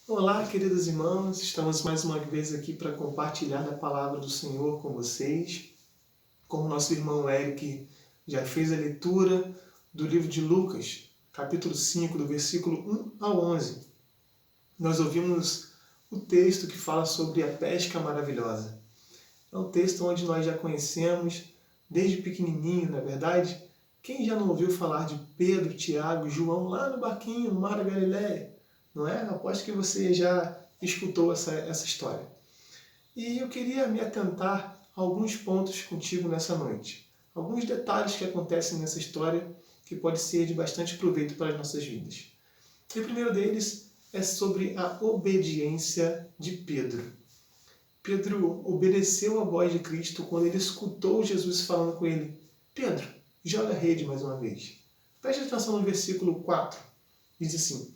Olá, queridos irmãos, estamos mais uma vez aqui para compartilhar da palavra do Senhor com vocês. Como nosso irmão Eric já fez a leitura do livro de Lucas, capítulo 5, do versículo 1 ao 11. Nós ouvimos o texto que fala sobre a pesca maravilhosa. É um texto onde nós já conhecemos desde pequenininho, na verdade. Quem já não ouviu falar de Pedro, Tiago, João lá no barquinho, no Mar da Galileia? Não é? Aposto que você já escutou essa história. E eu queria me atentar a alguns pontos contigo nessa noite. Alguns detalhes que acontecem nessa história que pode ser de bastante proveito para as nossas vidas. E o primeiro deles é sobre a obediência de Pedro. Pedro obedeceu à voz de Cristo quando ele escutou Jesus falando com ele: Pedro, joga a rede mais uma vez. Preste atenção no versículo 4. Diz assim: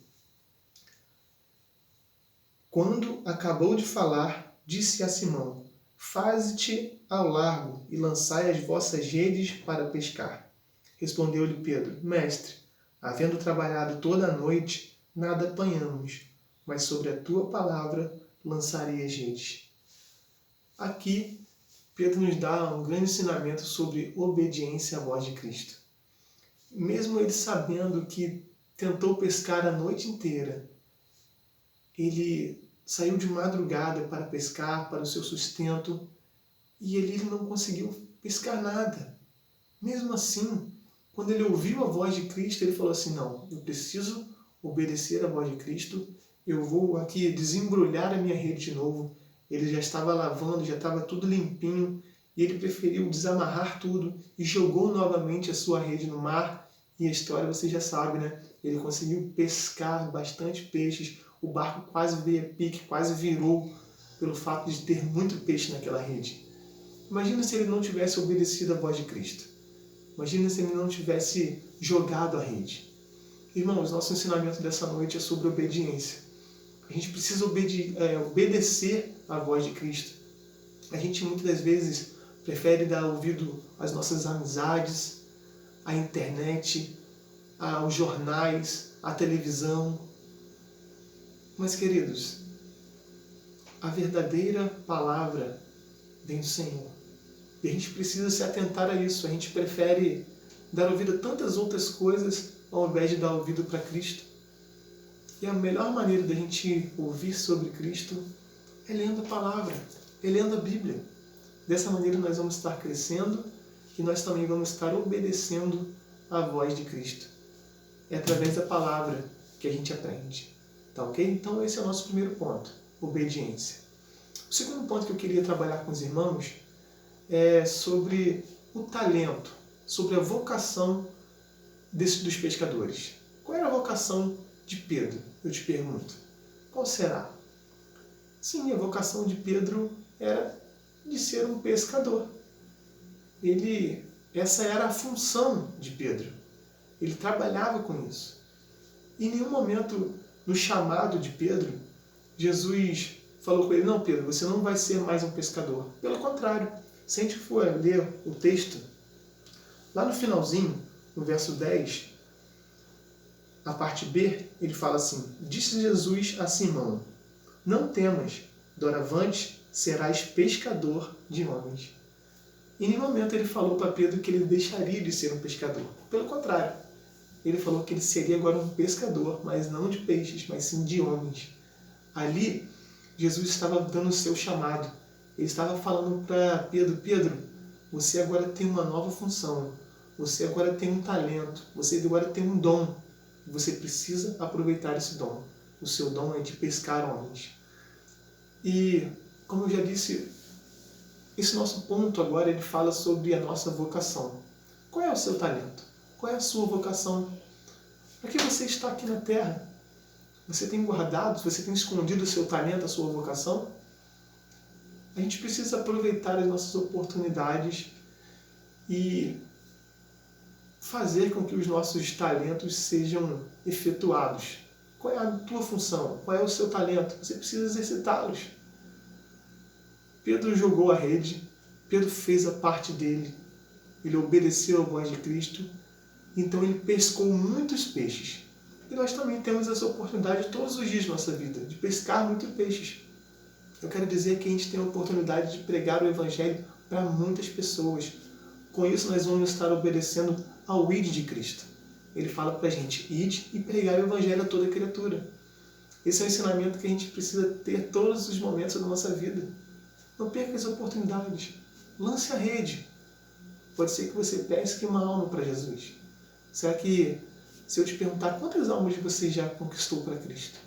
Quando acabou de falar, disse a Simão: Faze-te ao largo e lançai as vossas redes para pescar. Respondeu-lhe Pedro: Mestre, havendo trabalhado toda a noite, nada apanhamos, mas sobre a tua palavra lançarei as redes. Aqui, Pedro nos dá um grande ensinamento sobre obediência à voz de Cristo. Mesmo ele sabendo que tentou pescar a noite inteira, ele saiu de madrugada para pescar, para o seu sustento, e ele não conseguiu pescar nada. Mesmo assim, quando ele ouviu a voz de Cristo, ele falou assim: não, eu preciso obedecer à voz de Cristo, eu vou aqui desembrulhar a minha rede de novo. Ele já estava lavando, já estava tudo limpinho, e ele preferiu desamarrar tudo e jogou novamente a sua rede no mar. E a história você já sabe, né? Ele conseguiu pescar bastante peixes, o barco quase veio a pique, quase virou pelo fato de ter muito peixe naquela rede. Imagina se ele não tivesse obedecido à voz de Cristo. Imagina se ele não tivesse jogado a rede. Irmãos, nosso ensinamento dessa noite é sobre obediência. A gente precisa obedecer à voz de Cristo. A gente muitas das vezes prefere dar ouvido às nossas amizades, à internet, aos jornais, à televisão. Mas, queridos, a verdadeira palavra vem do Senhor. E a gente precisa se atentar a isso. A gente prefere dar ouvido a tantas outras coisas ao invés de dar ouvido para Cristo. E a melhor maneira da gente ouvir sobre Cristo é lendo a palavra, é lendo a Bíblia. Dessa maneira nós vamos estar crescendo e nós também vamos estar obedecendo à voz de Cristo. É através da palavra que a gente aprende. Tá ok? Então esse é o nosso primeiro ponto, obediência. O segundo ponto que eu queria trabalhar com os irmãos é sobre o talento, sobre a vocação dos pescadores. Qual era a vocação de Pedro? Eu te pergunto. Qual será? Sim, a vocação de Pedro era de ser um pescador. Essa era a função de Pedro. Ele trabalhava com isso. Em nenhum momento no chamado de Pedro, Jesus falou com ele: não, Pedro, você não vai ser mais um pescador. Pelo contrário, se a gente for ler o texto, lá no finalzinho, no verso 10, a parte B, ele fala assim: disse Jesus a Simão: não temas, doravante serás pescador de homens. Em nenhum momento ele falou para Pedro que ele deixaria de ser um pescador. Pelo contrário, ele falou que ele seria agora um pescador, mas não de peixes, mas sim de homens. Ali, Jesus estava dando o seu chamado. Ele estava falando para Pedro: Pedro, você agora tem uma nova função. Você agora tem um talento. Você agora tem um dom. Você precisa aproveitar esse dom. O seu dom é de pescar homens. E, como eu já disse, esse nosso ponto agora ele fala sobre a nossa vocação. Qual é o seu talento? Qual é a sua vocação? Para que você está aqui na Terra? Você tem guardado, você tem escondido o seu talento, a sua vocação? A gente precisa aproveitar as nossas oportunidades e fazer com que os nossos talentos sejam efetuados. Qual é a tua função? Qual é o seu talento? Você precisa exercitá-los. Pedro jogou a rede, Pedro fez a parte dele, ele obedeceu à voz de Cristo, então ele pescou muitos peixes. E nós também temos essa oportunidade todos os dias da nossa vida, de pescar muitos peixes. Eu quero dizer que a gente tem a oportunidade de pregar o Evangelho para muitas pessoas. Com isso, nós vamos estar obedecendo ao id de Cristo. Ele fala para a gente, ide e pregar o Evangelho a toda criatura. Esse é um ensinamento que a gente precisa ter todos os momentos da nossa vida. Não perca as oportunidades. Lance a rede. Pode ser que você pesque uma alma para Jesus. Será que, se eu te perguntar quantas almas você já conquistou para Cristo?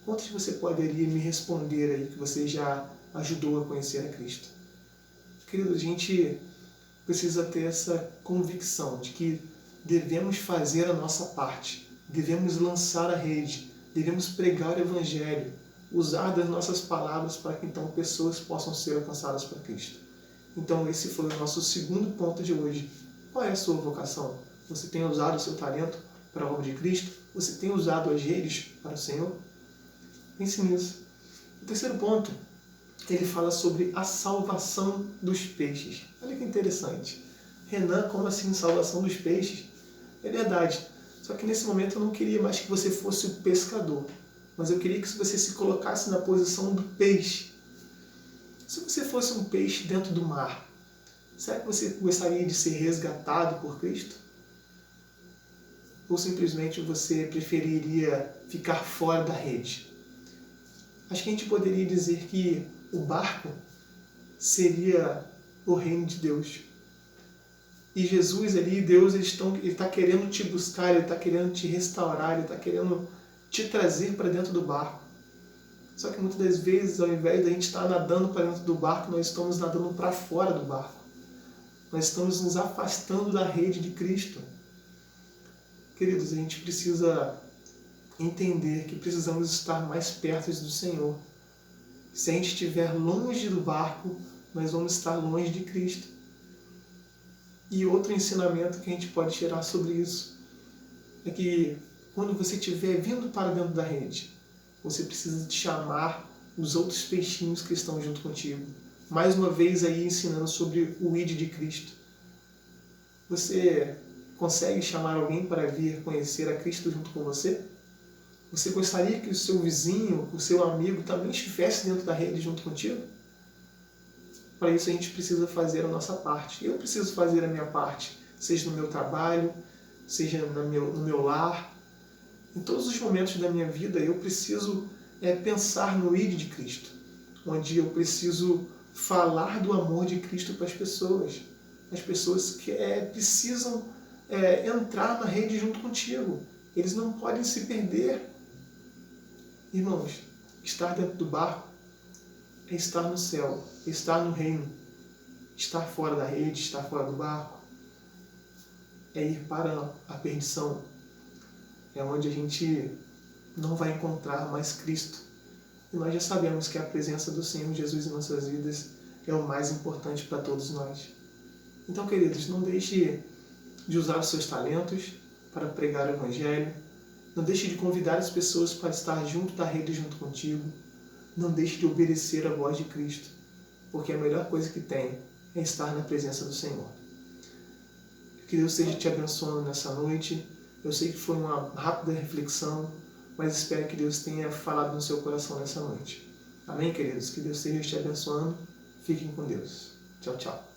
Quantas você poderia me responder aí que você já ajudou a conhecer a Cristo? Querido, a gente precisa ter essa convicção de que devemos fazer a nossa parte. Devemos lançar a rede. Devemos pregar o Evangelho. Usar das nossas palavras para que então pessoas possam ser alcançadas para Cristo. Então esse foi o nosso segundo ponto de hoje. Qual é a sua vocação? Você tem usado o seu talento para a obra de Cristo? Você tem usado as redes para o Senhor? Pense nisso. O terceiro ponto, ele fala sobre a salvação dos peixes. Olha que interessante. Renan, como assim salvação dos peixes? É verdade. Só que nesse momento eu não queria mais que você fosse o pescador. Mas eu queria que você se colocasse na posição do peixe. Se você fosse um peixe dentro do mar, será que você gostaria de ser resgatado por Cristo? Ou simplesmente você preferiria ficar fora da rede? Acho que a gente poderia dizer que o barco seria o reino de Deus. E Jesus ali, Deus, ele está querendo te buscar, Ele está querendo te restaurar, Ele está querendo te trazer para dentro do barco. Só que muitas das vezes, ao invés de a gente estar nadando para dentro do barco, nós estamos nadando para fora do barco. Nós estamos nos afastando da rede de Cristo. Queridos, a gente precisa entender que precisamos estar mais perto do Senhor. Se a gente estiver longe do barco, nós vamos estar longe de Cristo. E outro ensinamento que a gente pode tirar sobre isso é que quando você estiver vindo para dentro da rede, você precisa chamar os outros peixinhos que estão junto contigo. Mais uma vez aí ensinando sobre o id de Cristo. Você consegue chamar alguém para vir conhecer a Cristo junto com você? Você gostaria que o seu vizinho, o seu amigo também estivesse dentro da rede junto contigo? Para isso a gente precisa fazer a nossa parte. Eu preciso fazer a minha parte, seja no meu trabalho, seja no meu lar. Em todos os momentos da minha vida eu preciso pensar no id de Cristo, onde eu preciso falar do amor de Cristo para as pessoas que precisam entrar na rede junto contigo. Eles não podem se perder. Irmãos, estar dentro do barco é estar no céu, estar no reino. Estar fora da rede, estar fora do barco, é ir para a perdição. É onde a gente não vai encontrar mais Cristo. E nós já sabemos que a presença do Senhor Jesus em nossas vidas é o mais importante para todos nós. Então, queridos, não deixe de usar os seus talentos para pregar o Evangelho. Não deixe de convidar as pessoas para estar junto da rede junto contigo. Não deixe de obedecer a voz de Cristo, porque a melhor coisa que tem é estar na presença do Senhor. Que Deus esteja te abençoando nessa noite. Eu sei que foi uma rápida reflexão, mas espero que Deus tenha falado no seu coração nessa noite. Amém, queridos? Que Deus esteja te abençoando. Fiquem com Deus. Tchau, tchau.